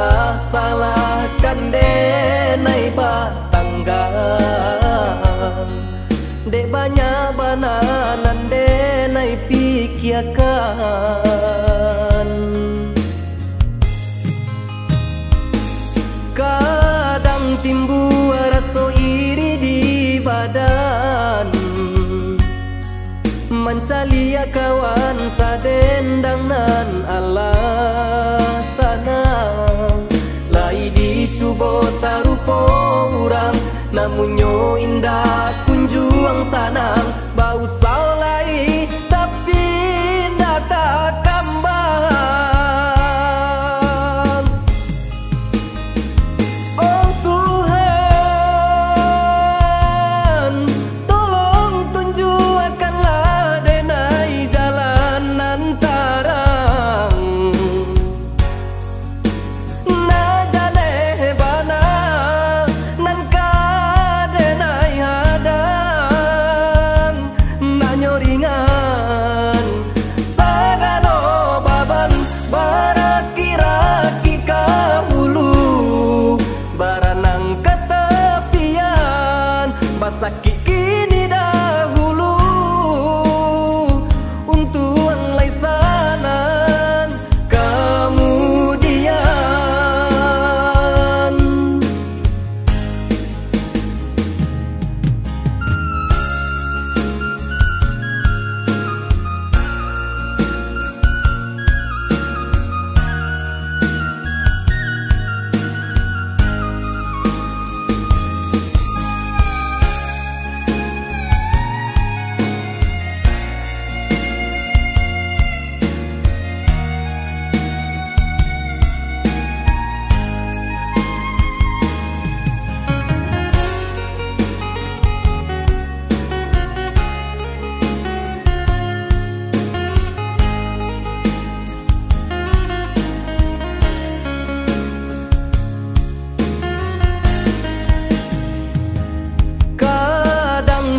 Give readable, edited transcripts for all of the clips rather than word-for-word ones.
usah salahkan denai batangga. Dek banyak bananan denai pikirkan. Kadang timbul rasa iri di badan, mencari kawan sadendang nan alasana. Lai dicuba sarupa urang, namunnya indah kunjuang sanang. Bau salai tapi ndak tak kambang. Oh Tuhan, tolong tunjukkanlah denai jalan nan tarang. Na jaleh bana nan ka denai hadang, na nyoringan sagano baban baraki-raki kahulu. Baranang ketepian basaki kini dahulu, untuk lai sanan kemudian.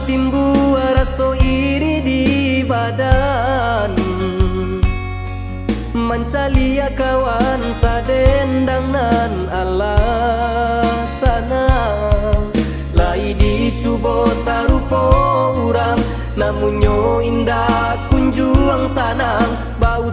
Timbul rasa iri di badan, mencari kawan sadendang nan alasana. Lai dicuba sarupa urang, namunnya indah kunjuang sanang. Bau